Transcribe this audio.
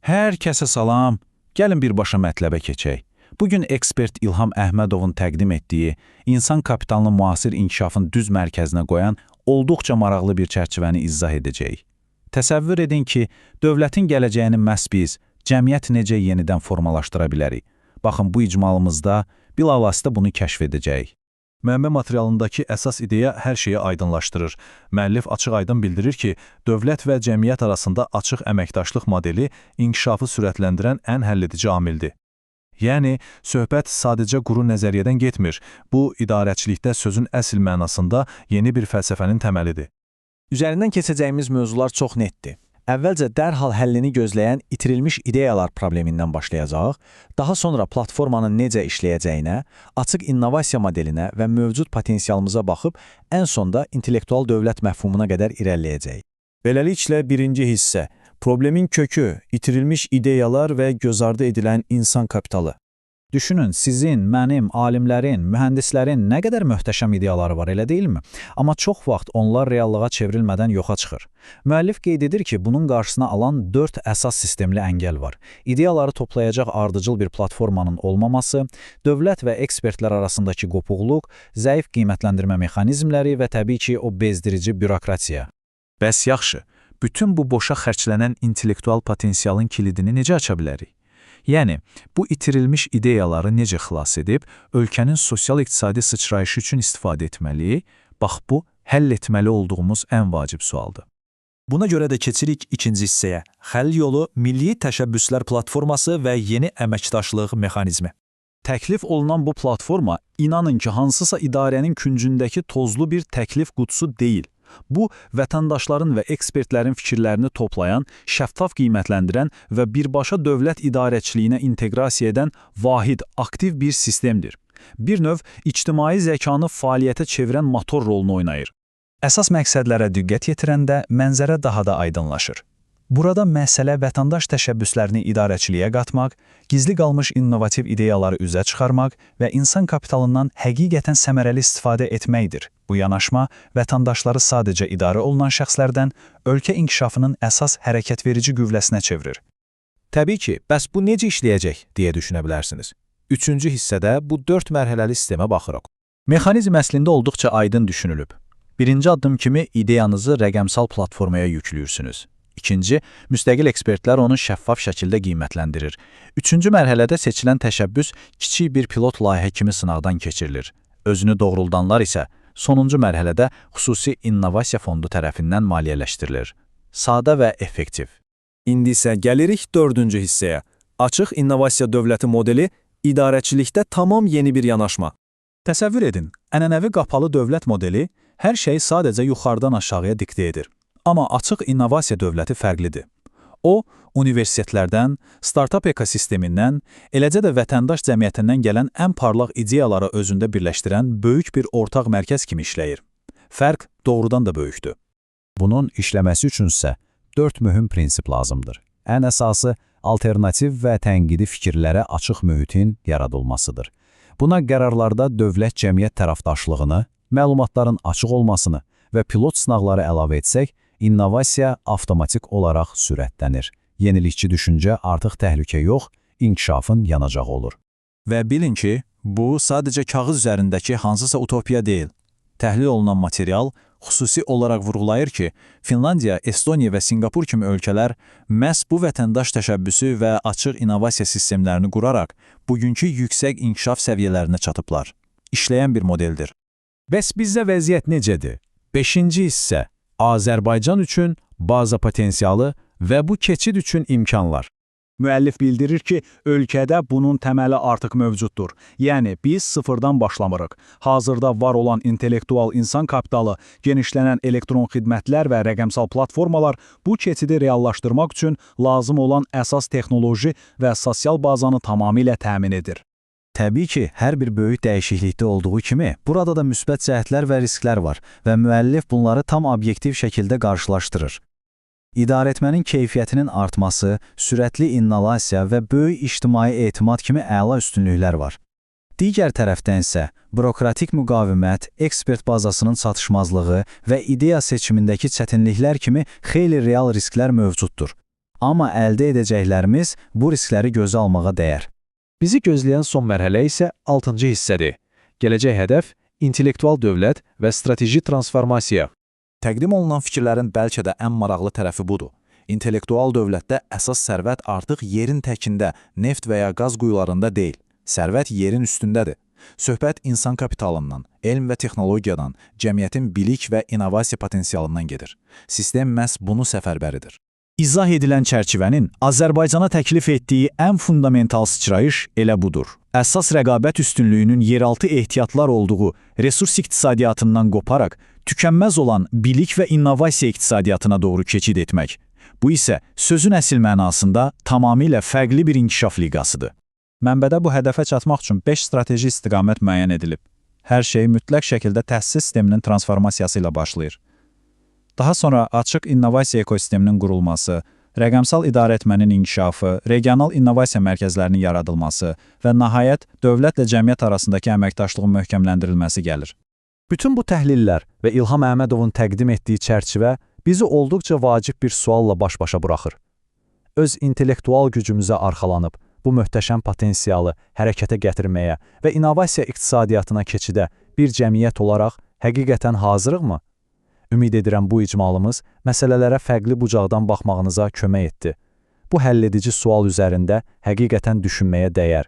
Hər kəsə salam. Gəlin birbaşa mətləbə keçək. Bugün ekspert İlham Əhmədovun təqdim etdiyi, insan kapitalını müasir inkişafın düz mərkəzinə qoyan olduqca maraqlı bir çərçivəni izah edəcəyik. Təsəvvür edin ki, dövlətin gələcəyini məhz biz, cəmiyyət necə yenidən formalaşdıra bilərik? Baxın, bu icmalımızda bilavasitə bunu kəşf edəcəyik. Mənbə materialındakı əsas ideya hər şeyi aydınlaşdırır. Müəllif açıq-aydın bildirir ki, dövlət və cəmiyyət arasında açıq əməkdaşlıq modeli inkişafı sürətləndirən ən həlledici amildir. Yəni, söhbət sadəcə quru nəzəriyyədən getmir. Bu, idarəçilikdə sözün əsl mənasında yeni bir fəlsəfənin təməlidir. Üzərindən keçəcəyimiz mövzular çox netdir. Əvvəlcə dərhal həllini gözləyən itirilmiş ideyalar problemindən başlayacaq, daha sonra platformanın necə işləyəcəyinə, açıq innovasiya modelinə və mövcud potensialımıza baxıb, ən sonda intellektual dövlət məfhumuna qədər irəliləyəcək. Beləliklə, birinci hissə, problemin kökü, itirilmiş ideyalar və göz ardı edilən insan kapitalı. Düşünün, sizin, mənim, alimlərin, mühəndislərin nə qədər möhtəşəm ideyaları var, elə deyilmi? Amma çox vaxt onlar reallığa çevrilmədən yoxa çıxır. Müəllif qeyd edir ki, bunun qarşısına alan 4 əsas sistemli əngəl var. İdeyaları toplayacaq ardıcıl bir platformanın olmaması, dövlət və ekspertlər arasındakı qopuqluq, zəif qiymətləndirmə mexanizmləri və təbii ki, o bezdirici bürokratiya. Bəs yaxşı, bütün bu boşa xərclənən intellektual potensialın kilidini necə aça bilərik? Yəni, bu itirilmiş ideyaları necə xilas edib, ölkənin sosial-iqtisadi sıçrayışı üçün istifadə etməliyik? Bax, bu, həll etməli olduğumuz ən vacib sualdır. Buna görə də keçirik ikinci hissəyə. Həll yolu Milli Təşəbbüslər Platforması və yeni əməkdaşlıq mexanizmi. Təklif olunan bu platforma, inanın ki, hansısa idarənin küncündəki tozlu bir təklif qutusu deyil. Bu, vətəndaşların və ekspertlərin fikirlərini toplayan, şəffaf qiymətləndirən və birbaşa dövlət idarəçiliyinə inteqrasiya edən vahid, aktiv bir sistemdir. Bir növ, ictimai zəkanı fəaliyyətə çevirən motor rolunu oynayır. Əsas məqsədlərə diqqət yetirəndə mənzərə daha da aydınlaşır. Burada məsələ vətəndaş təşəbbüslərini idarəçiliyə qatmaq, gizli qalmış innovativ ideyaları üzə çıxarmaq və insan kapitalından həqiqətən səmərəli istifadə etməkdir. Bu yanaşma vətəndaşları sadəcə idarə olunan şəxslərdən ölkə inkişafının əsas hərəkət verici qüvvəsinə çevirir. Təbii ki, bəs bu necə işləyəcək, deyə düşünə bilərsiniz. Üçüncü hissədə bu 4 mərhələli sistemə baxırıq. Mexanizm əslində olduqca aydın düşünülüb. Birinci addım kimi ideyanızı rəqəmsal platformaya yüklüyorsunuz. İkinci, müstəqil ekspertlər onu şəffaf şəkildə qiymətləndirir. Üçüncü mərhələdə seçilən təşəbbüs kiçik bir pilot layihə kimi sınaqdan keçirilir. Özünü doğruldanlar isə sonuncu mərhələdə xüsusi innovasiya fondu tərəfindən maliyyələşdirilir. Sadə və effektiv. İndi isə gəlirik dördüncü hissəyə. Açıq innovasiya dövləti modeli, idarəçilikdə tamam yeni bir yanaşma. Təsəvvür edin, ənənəvi qapalı dövlət modeli hər şeyi sadəcə yuxarıdan aşağıya diktə edir. Amma açıq innovasiya dövləti fərqlidir. O, universitetlərdən, startup ekosistemindən, eləcə də vətəndaş cəmiyyətindən gələn ən parlaq ideyaları özündə birləşdirən böyük bir ortaq mərkəz kimi işləyir. Fərq doğrudan da böyükdür. Bunun işləməsi üçünsə 4 mühüm prinsip lazımdır. Ən əsası, alternativ və tənqidi fikirlərə açıq mühitin yaradılmasıdır. Buna qərarlarda dövlət cəmiyyət tərəfdaşlığını, məlumatların açıq olmasını və pilot sınaqları əlavə etsək, innovasiya avtomatik olaraq sürətlənir. Yenilikçi düşüncə artıq təhlükə yox, inkişafın yanacağı olur. Və bilin ki, bu sadəcə kağız üzərindəki hansısa utopiya deyil. Təhlil olunan material xüsusi olaraq vurğulayır ki, Finlandiya, Estoniya və Singapur kimi ölkələr məhz bu vətəndaş təşəbbüsü və açıq innovasiya sistemlərini quraraq bugünkü yüksək inkişaf səviyyələrinə çatıblar. İşləyən bir modeldir. Bəs bizdə vəziyyət necədir? 5-ci hissə. Azərbaycan üçün baza potensialı və bu keçid üçün imkanlar. Müəllif bildirir ki, ölkədə bunun təməli artıq mövcuddur. Yəni, biz sıfırdan başlamırıq. Hazırda var olan intellektual insan kapitalı, genişlənən elektron xidmətlər və rəqəmsal platformalar bu keçidi reallaşdırmaq üçün lazım olan əsas texnoloji və sosial bazanı tamamilə təmin edir. Təbii ki, hər bir böyük dəyişiklikdə olduğu kimi, burada da müsbət cəhətlər və risklər var və müəllif bunları tam obyektiv şəkildə qarşılaşdırır. İdarəetmənin keyfiyyətinin artması, sürətli innovasiya və böyük ictimai etimad kimi əla üstünlüklər var. Digər tərəfdən isə bürokratik müqavimət, ekspert bazasının çatışmazlığı və ideya seçimindəki çətinliklər kimi xeyli real risklər mövcuddur. Amma əldə edəcəklərimiz bu riskləri gözə almağa dəyər. Bizi gözləyən son mərhələ isə 6-cı hissədir. Gələcək hədəf intellektual dövlət və strateji transformasiya. Təqdim olunan fikirlərin bəlkə də ən maraqlı tərəfi budur. İntellektual dövlətdə əsas sərvət artıq yerin təkində, neft və ya qaz quyularında deyil. Sərvət yerin üstündədir. Söhbət insan kapitalından, elm və texnologiyadan, cəmiyyətin bilik və innovasiya potensialından gedir. Sistem məhz bunu səfərbəridir. İzah edilən çərçivənin Azərbaycana təklif etdiyi ən fundamental sıçrayış elə budur. Əsas rəqabət üstünlüyünün yeraltı ehtiyatlar olduğu resurs iqtisadiyyatından qoparaq, tükənməz olan bilik və innovasiya iqtisadiyyatına doğru keçid etmək. Bu isə sözün əsl mənasında tamamilə fərqli bir inkişaf liqasıdır. Mənbədə bu hədəfə çatmaq üçün 5 strateji istiqamət müəyyən edilib. Hər şey mütləq şəkildə təhsil sisteminin transformasiyası ilə başlayır. Daha sonra açıq innovasiya ekosisteminin qurulması, rəqəmsal idarəetmənin inkişafı, regional innovasiya mərkəzlərinin yaradılması və nəhayət dövlətlə cəmiyyət arasındakı əməkdaşlığın möhkəmləndirilməsi gəlir. Bütün bu təhlillər və İlham Əhmədovun təqdim etdiyi çərçivə bizi olduqca vacib bir sualla baş-başa buraxır. Öz intellektual gücümüzə arxalanıb, bu möhtəşəm potensialı hərəkətə gətirməyə və innovasiya iqtisadiyyatına keçidə bir cəmiyyət olaraq həqiqətən hazırıqmı? Ümid edirəm bu icmalımız məsələlərə fərqli bucaqdan baxmağınıza kömək etdi. Bu həlledici sual üzərində həqiqətən düşünməyə dəyər.